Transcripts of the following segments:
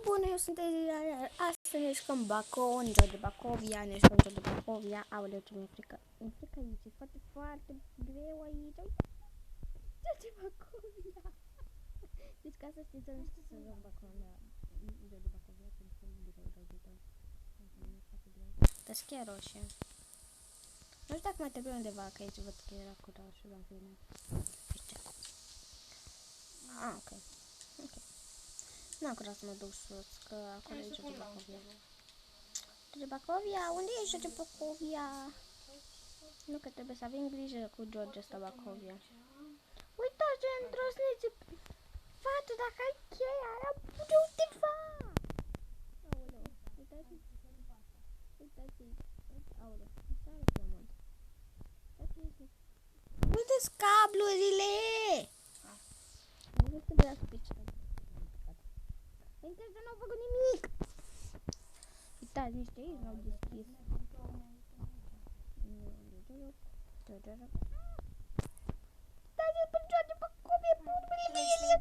bună, eu sunt Eliana. Astăzi ne jucăm Bacou, în joc de Bacovia, ne jucăm joc de Bacovia. Aoleu, ce mi-e frică. Mi-e frică aici, e foarte, foarte greu aici. Joc de Bacovia. Deci ca să știți, nu știu să joc Bacou, joc de Bacovia, pentru că e greu de ajutat. E foarte greu. Dar chiar roșie. Nu știu dacă mai trebuie undeva, că aici văd că era cu roșu, dar în fine. Aici. Ah, ok. N-am curat să mă duc sus, că acolo e joc de Bacovia. Joc de Bacovia? Unde e joc de Bacovia? Nu că trebuie să avem grijă cu George ăsta Bacovia. Uitați ce îndrăznețe! Fată, dacă ai cheia aia, de undeva! Aoleu, uitați! Uitați! Aoleu, îmi sare pământ. Uite-ți cablurile! Nu trebuia să pice. Pentru că n-au făcut nimic. Uitați, nici de aici n-au deschis. Uitați pe George Bacovia, purbrile.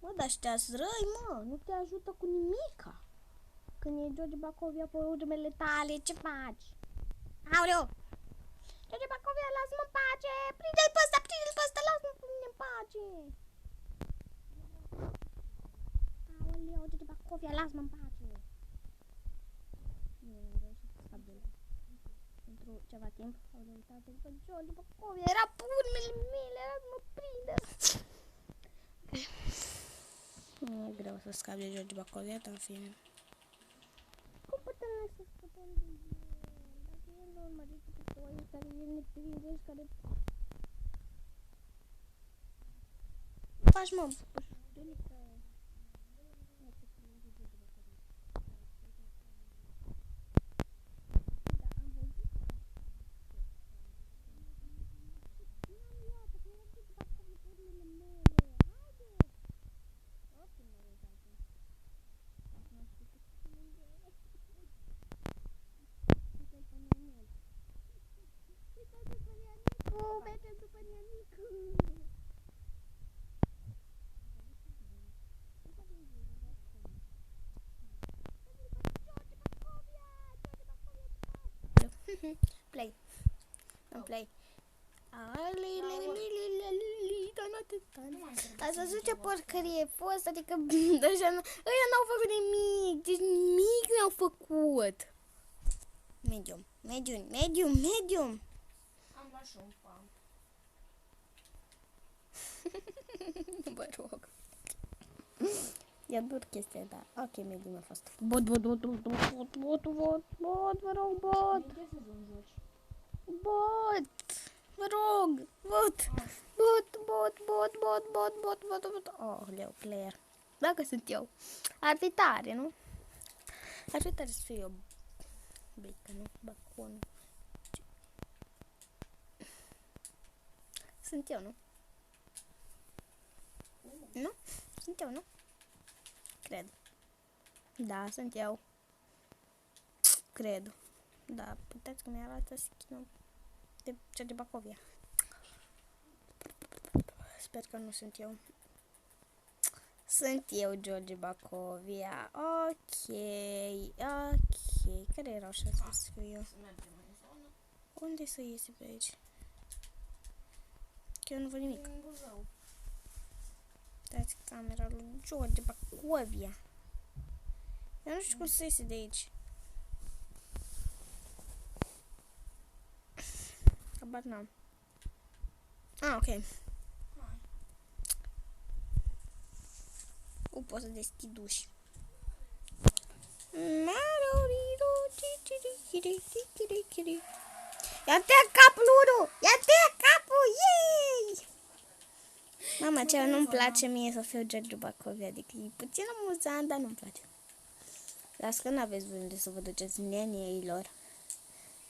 Mă, dar ăștia-s răi, mă. Nu te ajută cu nimica. Când e George Bacovia pe urmele tale, ce faci? Aoleu! George Bacovia, lasă-mă în pace! Prinde-l pe ăsta, lasă-mă pe mine în pace! Aoleu, George Bacovia, lasă-mă în pace! Nu, am reușit să scap de el. Pentru ceva timp. Aoleu, uitați-l pe George Bacovia, era pe urmele mele, lasă-mă prindă! E greu să scap de George Bacovia, dar în fine. Cum putem noi să scăpăm de el? Dacă el nu urmărește pe toți care el ne prinde și care... Faci, mă, puștunică. Mergem după Nianicu! Play. Nu play. Ați văzut ce porcărie e fost? Adică ăia n-au făcut nimic. Deci nimic n-au făcut. Medium. Am luat și un pump. Vă rog. E dur chestia, da. Ok, medium a fost. Bot, vă rog, bot. Bot, vă rog, bot. Oh, leu, player. Dacă sunt eu. Ar fi tare, nu? Ar fi tare să fiu eu. Bică, nu? Bacon. Sunt eu, nu? Nu? Sunt eu, nu? Cred. Da, sunt eu. Cred. Da, puteți că mi-arată skin-ul de George Bacovia. Sper că nu sunt eu. Sunt eu, George Bacovia. Ok. Care erau șansele să fiu eu? Unde să iese pe aici? Că eu nu văd nimic. Dați camera lui George Bacovia. Eu nu știu cum să iese de aici. Habar n-am. Ok. Pot să deschid uși. Ia-te capul, Uru! Ia-te capul! Yay! Mama, ce nu-mi place mie să fiu George Bacovia. Adică e puțin amuzant, dar nu-mi place. Las că n-aveți voi unde să vă duceți neneilor.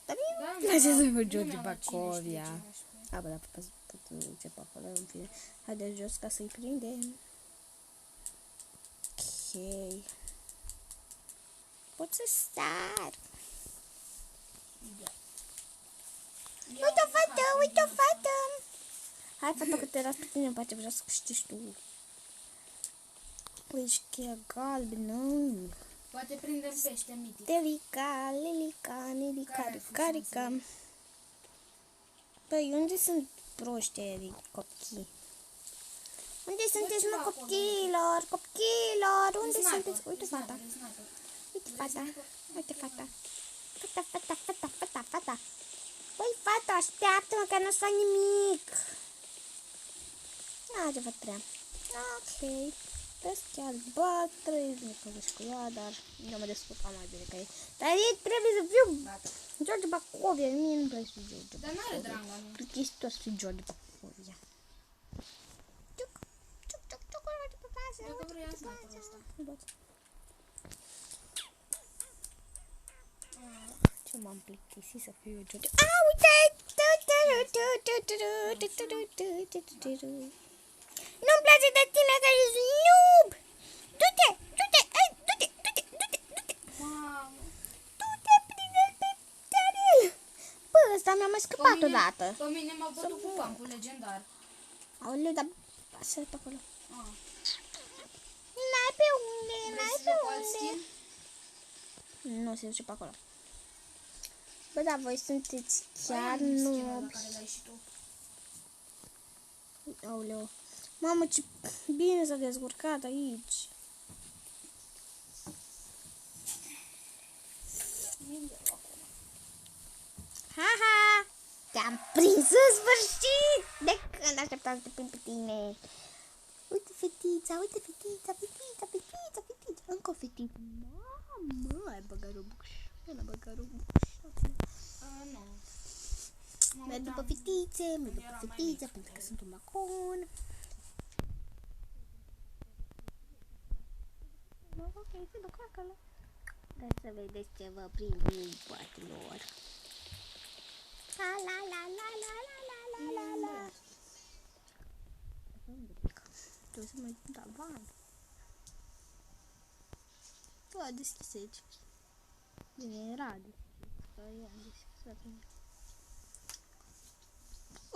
Dar mie nu-mi place să fiu George Bacovia. A, bă, dar pot duce pe acolo, în fine. Haideți jos ca să-i prindem. Ok. Pot să sar. Uite-o, fată! Hai, fată, că te las pe tine, poate vreau să câștigi tu. Uite că e galbenă. Poate prindem pește mitic. Delica, lelica, nelica, carica. Păi, unde sunt proștii copii? Unde sunteți, mă, copiilor? Copiilor, unde sunteți? Uite fata. Uite fata. Uite fata. Fata. Băi, fata, așteaptă-mă că nu-ți fac nimic. Ce vă prea. Ok. Pesche albastră, nu povesti cu ea, dar eu mă descurcam mai bine ca ei. Dar ei trebuie să fiu George Bacovia, mie nu-mi place George Bacovia. Dar n-are dranga, nu? Plictisitor să fiu George Bacovia. Ciuc, uite pe față. Dacă vrei, ia sniperul ăsta. Ce m-am plictisit să fiu eu George. A, uite! Nu-mi place de tine că ești noob! Du-te! Mamă! Du-te, prinde-l pe Daniel! Bă, ăsta mi-a mai scăpat odată. Pe mine m-a bătut cu pampul legendar. Aoleu, dar așa pe acolo. Ah. N-ai pe unde, Vrei să fac alt skin? Nu se duce pe acolo. Bă, dar voi sunteți chiar Aia nu e skin-ul noob. ăla care l-ai și tu. Aoleu. Mamă, ce bine s-a descurcat aici. Ha! Te-am prins în sfârșit! De când așteptam să te prind pe tine? Uite fetița. Încă o fetiță. Mamă, ai băgat Robux. Nu. Merg după fetițe, pentru că sunt un bacon. Ok, se duc acolo. Ca să vedeți ce vă prind ei, poatelor. La. Trebuie să mai da bani. Bă, deschis aici. Bine, era deschis.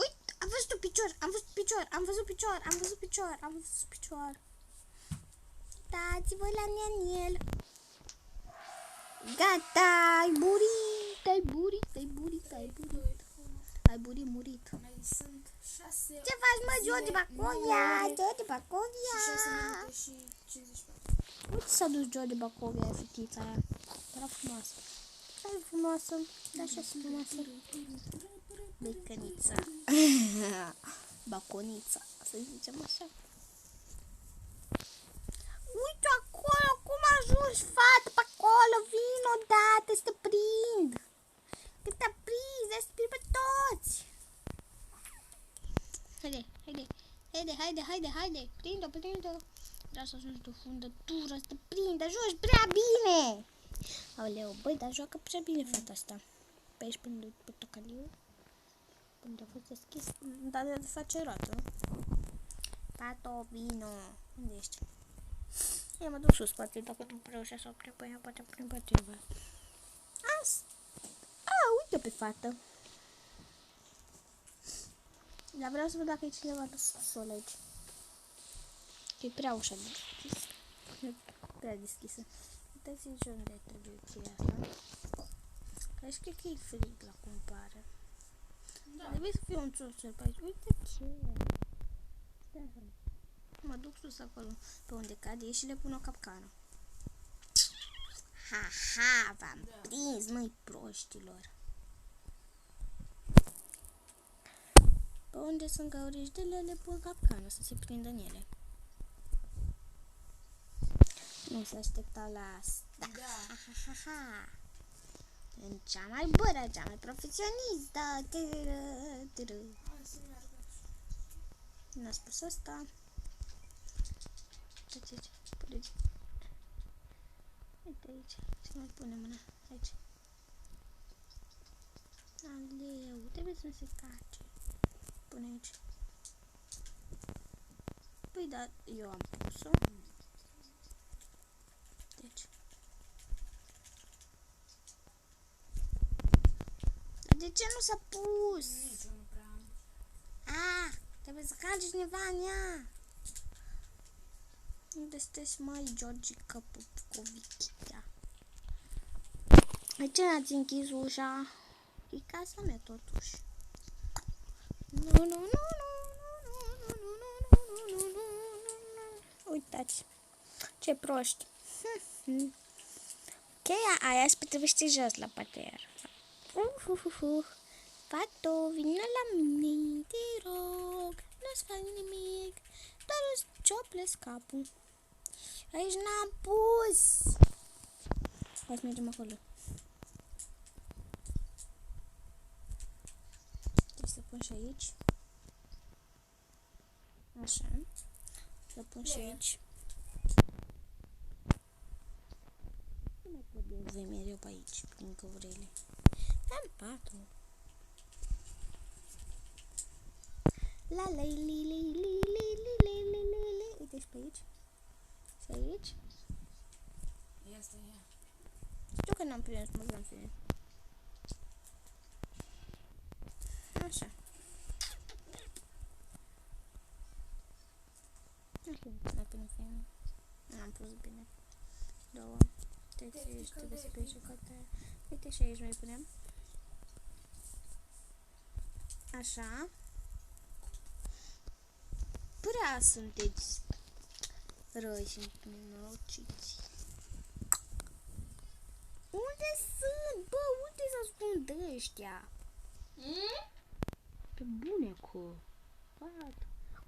Uite, am văzut picior. Dați-vă la Daniel. Gata, ai murit. Mai sunt 6. Ce faci, mă, George Bacovia? Și 6 minute și 54. Uite s-a dus George Bacovia, fetița aia. Era frumoasă. Dar așa frumoasă. Becănița. Baconița, să zicem așa. Uite acolo, cum ajungi, fată, pe acolo, vin odată să te prind. Când te-a prins, să te prind pe toți. Haide, prinde-o. Vreau să ajungi de o fundătură, să te prind, ajungi prea bine. Aoleu, băi, dar joacă prea bine fata asta. Pe aici, până pe tocaliu. Unde a fost deschis, dar de face roată. Tato, vino. Unde ești? Eu mă duc sus, poate dacă nu reușesc să o prind pe ea, poate prind pe ceva. Uite pe fată. Dar vreau să văd dacă e cineva de sol aici. Că e prea ușa deschisă. Prea deschisă. Uitați-și unde trebuie cheia asta. Că și cred că e frig la cumpare. Da. Trebuie să fie un țurțel pe aici. Uite cheia. Mă duc sus acolo pe unde cade și le pun o capcană. Ha, v-am prins, măi, proștilor. Pe unde sunt găuriștele, le pun capcană să se prindă în ele. Nu se aștepta la asta. Da. Ha. În cea mai bună, cea mai profesionistă. Hai să meargă. N-a spus asta. Uite aici. Ce mai pune mâna? Aici. Aleu, trebuie să se cace. Pune aici. Păi da, eu am pus-o. Deci. Dar de ce nu s-a pus? Nici eu nu prea am. Trebuie să calce cineva în ea. Unde sunteți, mai Georgica Popovichea? De ce n-ați închis ușa? E casa mea, totuși. Nu. Uitați. Ce proști. Cheia aia se potrivește jos la pater. Fato, vină la mine, te rog. Nu-ți fac nimic. Doar îți cioplesc capul. Aici n-am pus. Hai să mergem acolo. Trebuie să pun și aici. Așa. Să pun și aici. Nu mai pot de voi mereu pe aici, prin căvrele. Am patul. La la li li li li li li li li. Uite și pe aici. Și aici. Asta e. Știu că n-am prins, mă vreau să așa. Mai pun film. N-am pus bine. Două. Aici trebuie să plece către. Uite și aici mai punem. Așa. Prea sunteți răi și nenorociți. Unde sunt? Bă, unde se ascund ăștia? Pe bune cu.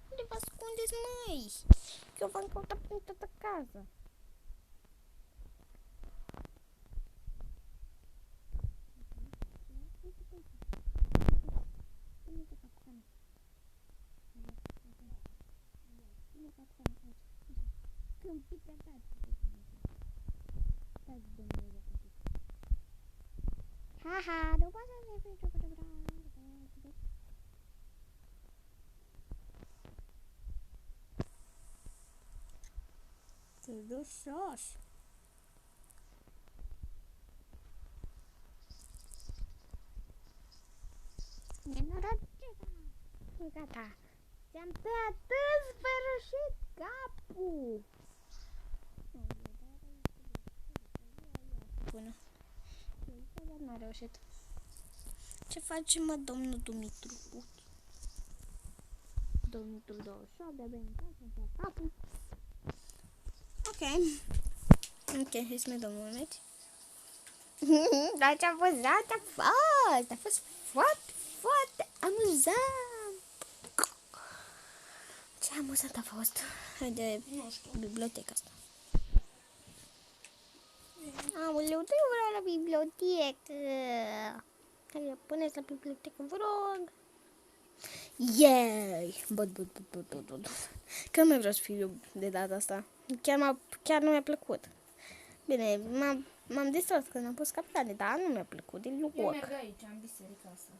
Unde vă ascundeți, măi? Eu v-am căutat prin toată casa. Haha, nu poate să fie te duci sos. Gata. Ți-am tăiat în sfârșit capul. Bună. Dar n-a reușit. Ce face, mă, domnul Dumitru? Dumitru 28, de-abia în casă, în capul. Ok, hai să ne dăm un moment. Dar ce-a fost? A fost foarte amuzant. Ce amuzant a fost. De biblioteca asta. Aoleu, tu vreau la bibliotecă. Hai, puneți la bibliotecă, vă rog. Yay! Băt. Că nu mai vreau să fiu eu de data asta. Chiar nu mi-a plăcut. Bine, m-am distrat când am pus capitale, dar nu mi-a plăcut deloc. Eu merg aici, am biserica asta.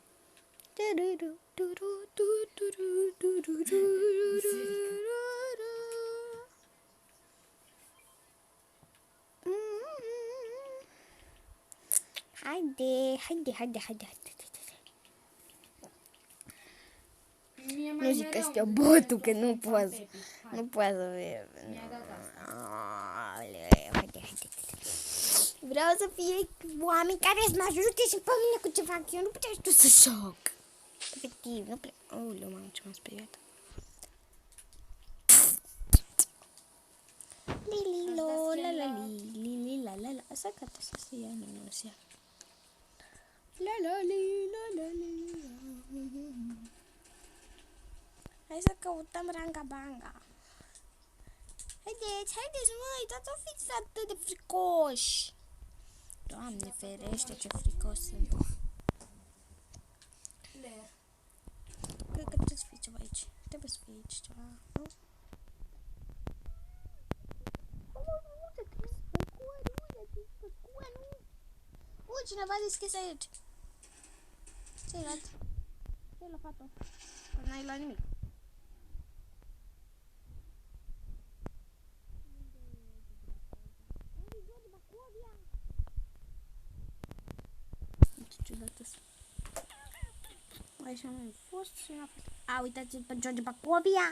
Haide. Nu zic că este botul, că nu poate. Nu poate să fie. Haide. Vreau să fie oameni care să mă ajute și pe mine cu ce fac eu. Nu puteai tu să joc. Efectiv, nu prea. Aoleu, mamă, ce m-am speriat. Lililo, la. Asta gata să se ia, nu se ia. La. Hai să căutăm ranga-banga. Haideți, măi, dar să fiți atât de fricoși. Doamne ferește, ce fricos sunt. Cred că trebuie să fie ceva aici. Trebuie să fie aici ceva, nu? Cineva a deschis aici. Ce-ai luat? Ce-ai luat, fată? Că n-ai luat nimic. Ce ciudat ăsta. Așa mai fost și a fost. A, uitați-l pe George Bacovia!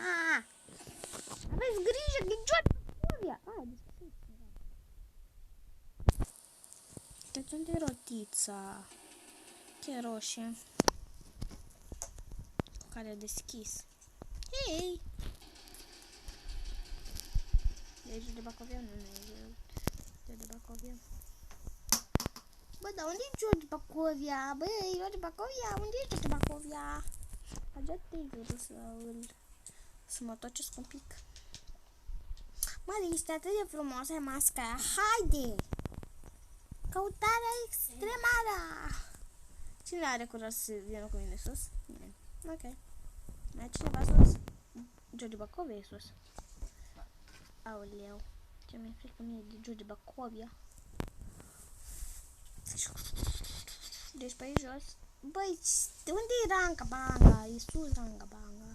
Aveți grijă de George Bacovia! ușița. Chiar roșie. Care a deschis. Hei! E de Bacovia? Nu e de Bacovia. Bă, dar unde e George Bacovia? Băi, George Bacovia, unde e George Bacovia? Așa te să mă tocesc un pic. Mă, este atât de frumoasă masca aia. Haide! Căutarea extremară! Cine are curaj să vină cu mine sus? Nimeni. Ok. Mai cineva sus? George Bacovia e sus. Aoleu. Ce mi-e frică mie de George Bacovia. Deci pe aici jos. Băi, unde e Ranga Banga? E sus Ranga Banga.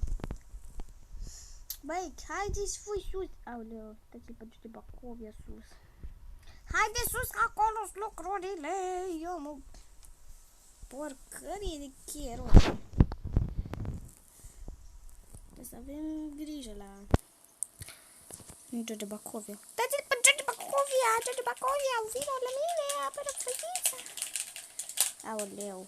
Băi, haideți voi sus. Aoleu, uitați-l pe George Bacovia sus. Haide sus, că acolo sunt lucrurile. Eu mă... Porcărie de cheruri. Trebuie să avem grijă la... George Bacovia. Uitați-l pe George Bacovia! George Bacovia, vină la mine! Apără făița! Aoleu.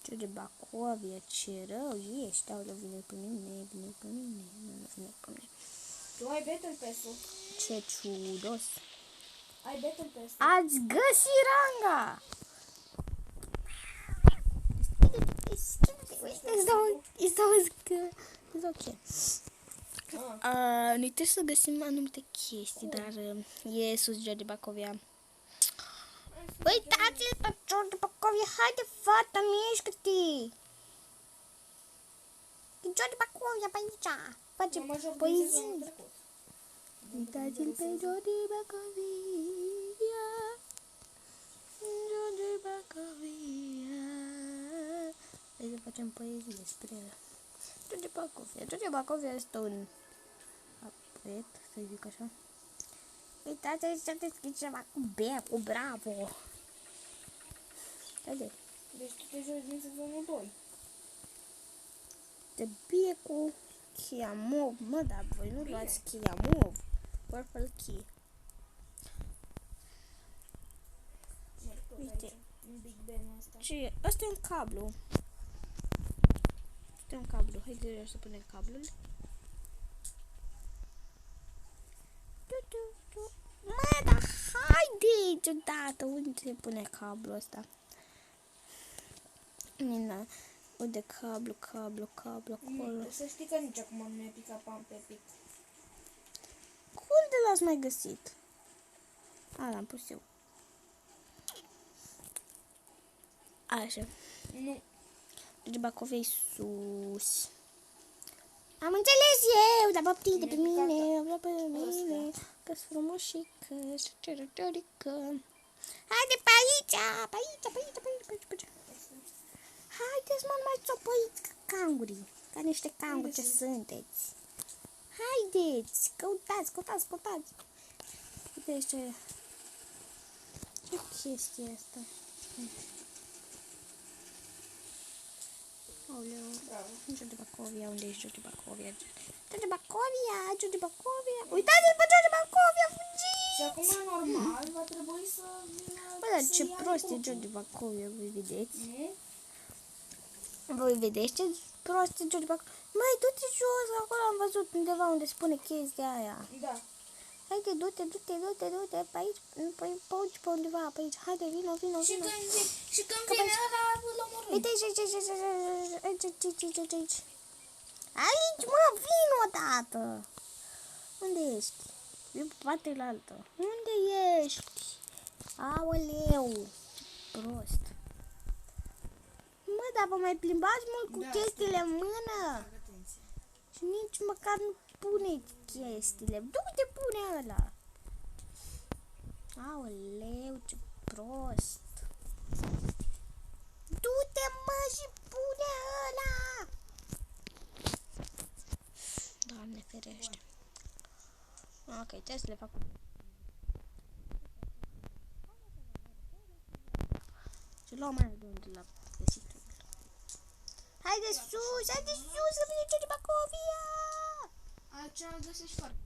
George Bacovia, ce rău ești. Aoleu, vine pe mine, vine pe mine. Nu vine pe mine. Tu ai Battle Pass-ul. Ce ciudos. Ai Battle Pass-ul. Ați găsit Ranga! Îți dau ok. Noi trebuie să găsim anumite chestii, dar e sus George Bacovia. Uitați-l pe George Bacovia, haide fata, mișcă-te! E George Bacovia pe aici, face poezii. Uitați-l pe George Bacovia, George Bacovia. Hai să facem poezii despre el. George Bacovia. George Bacovia este un poet, să zic așa. Uitați aici, s-a deschis ceva cu becul, bravo! Haide. Deci tu te joci din sezonul 2. De becul, Chia Mov. Mă, dar voi nu luați Chia Mov. Purple Key. Uite. Un Big Ben ăsta. Ce e? Asta e un cablu. Asta e un cablu. Haide să punem cablul. Mă, dar haideți odată. Unde se pune cablul ăsta? Nina. Unde cablu acolo. Să știi că nici acum nu mi-a picat pe pic. Unde l-ați mai găsit? A, l-am pus eu. Așa. Nu. Deci Bacovia sus. Am înțeles eu, dar vă prinde pe mine, pe mine. Că-s frumos și că-s cerătorică. Haide pe aici, pe aici. Haideți, mă, nu mai țopăiți ca cangurii. Ca niște canguri ce sunteți. Haideți, căutați. Uite ce chestie asta. Aoleu. Bravo. George Bacovia, unde ești George Bacovia? George Bacovia. Uitați-l pe George Bacovia, fugiți! Și acum, normal, va trebui să vină... Bă, dar ce prost e George Bacovia, voi vedeți? Nu? Voi vedeți ce prost e George Bacovia? Măi, du-te jos, acolo am văzut undeva unde spune chestia aia. Da. Haide, du-te, pe aici, pe undeva, pe aici. Haide, vino. Și când vine ăla, îl omorâm. Uite aici. Aici, mă, vino odată. Unde ești? E pe partea la altă. Unde ești? Aoleu, ce prost. Mă, dar vă mai plimbați mult cu chestiile în mână. Și nici măcar nu puneți chestiile. Du-te, pune ăla. Aoleu, ce prost. Du-te, mă, și pune ăla. Doamne ferește. Ok, trebuie să le fac. Și luăm mai de unde l-a găsit. Haide sus, să vină George Bacovia. Aici găsești foarte.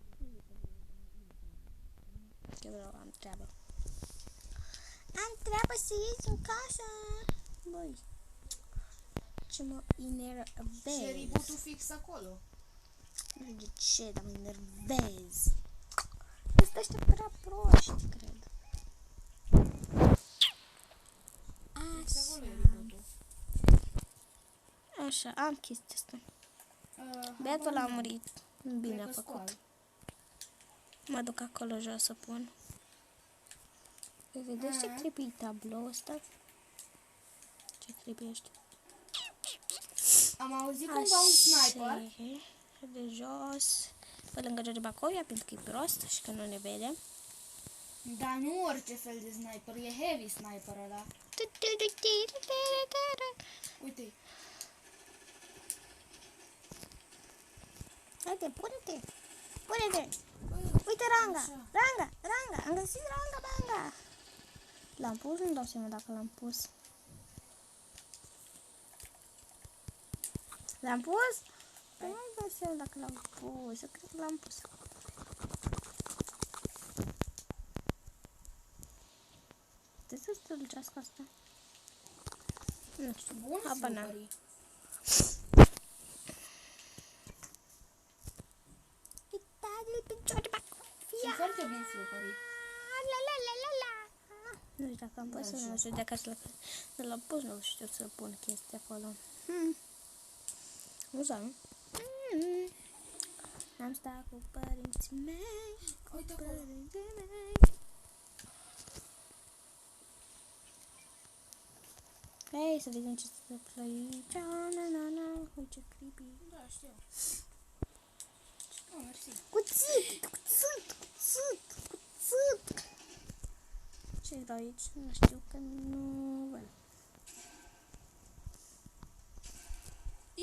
Că vreau, am treabă. Am treabă să ies în casă. Băi, ce mă enervez. Și reboot-ul fix acolo. Nu știu de ce, dar mă enervez. Sunt ăștia prea proști, cred. Fix acolo e Așa. reboot-ul. Așa, am chestia asta. Beatul a murit. Bine a făcut. Mă duc acolo jos să pun. Vedeți ce creepy e tabloul ăsta? Ce creepy ești? Am auzit cumva un sniper. De jos, pe lângă George Bacovia, pentru că e prost și că nu ne vede. Dar nu orice fel de sniper, e heavy sniper ăla. Uite, Haide, pune-te! Pune-te! Uite Ranga! așa. Ranga! Ranga! Am găsit Ranga Banga! L-am pus? Nu dau seama dacă l-am pus. L-am pus? Nu dau seama dacă l-am pus. Eu cred că l-am pus. Trebuie să strălucească asta. Nu știu. bun Habar n-am. sniperii. Uitați-l pe George Bacovia! Sunt foarte buni sniperii. La la la la la! Nu știu dacă am pus sau nu știu dacă să l-am pus, nu știu să pun chestia acolo. Nu știu, nu? Am stat cu părinții mei, Uite acolo. părinții mei. Hei, să vedem ce se întâmplă aici. Na. Uite ce creepy. Da, știu. Oh, mersi. Cuțit! Ce era aici? Nu știu că nu văd.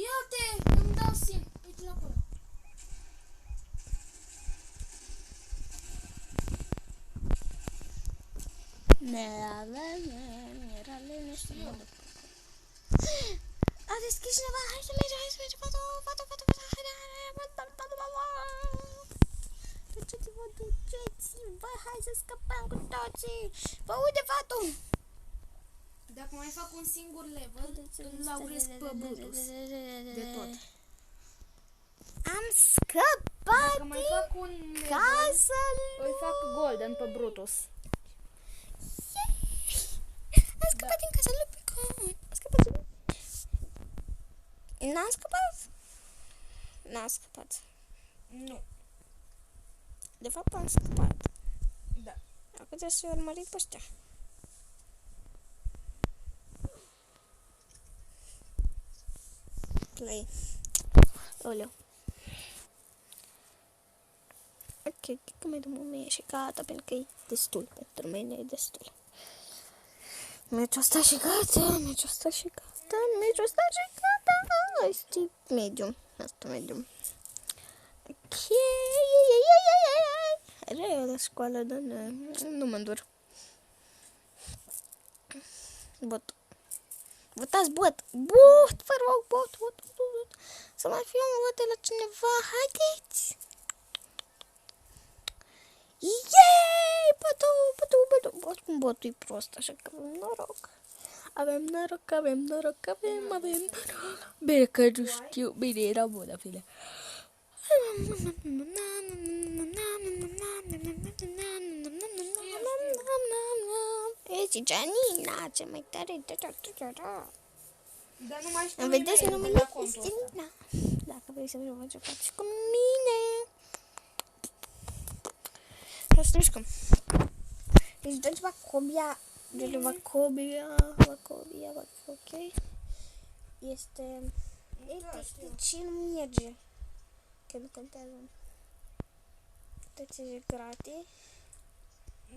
Ia-te! Îmi dau sim. Uite-l acolo. Era liniște, mă duc. A deschis cineva, hai să mergem, foto, duceți-vă, hai să scăpăm cu toții, vă uite fatul! Dacă mai fac un singur level, îl lauresc pe Brutus. De tot. Am scăpat Dacă mai fac un level, casă îi fac golden pe Brutus. Am scăpat din casa lui Picon. Am scăpat din... N-am scăpat? N-am scăpat. Nu. De fapt am scăpat. Da. Acum trebuie să-i urmărit pe ăștia. Play. Oleu. Ok, cred că mai dăm o mie și gata, pentru că e destul. Pentru mine e destul. Meciul ăsta și gata, meciul ăsta și gata, meciul ăsta și gata. Este medium, asta medium. Ok, rău la școală, dar nu mă îndur. Bot. Votați bot. Bot, vă rog, bot. Să mai fie un vot de la cineva, haideți. Yay! Botul! Botul e prost, așa că avem noroc. Avem noroc. Bine că nu știu. Bine, era bună, fine. Ești Janina, ce mai tare. Dar nu mai știu Îmi vedeți e-mail-ul numele la contul ăsta. Cristina? Dacă vrei să vă jucați și cu mine. Hai să mișcăm. Deci George Bacovia, ok. Este... Da, știu. Ce nu merge? Că nu contează. Deci e gratis.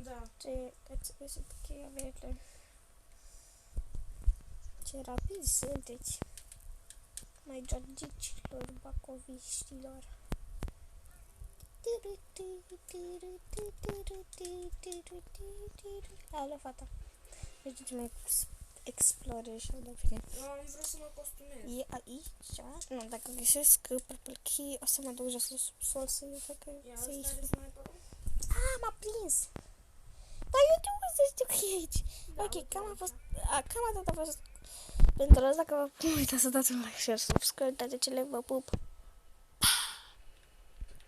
Da. Ce aveți? Ce rapid sunteți. Mai georgicilor, bacoviștilor. Alo, fata. Deci ce mai exploration de fine. Am vrut să mă costumez. E aici? Nu, dacă găsesc purple key, o să mă duc jos la subsol să-i fac Ia să-i... ăsta de sniperul? M-a prins! Dar eu trebuie să știu că e aici. Ok, cam atât a fost pentru asta, că uitați să dați un like, share, subscribe, toate cele, vă pup.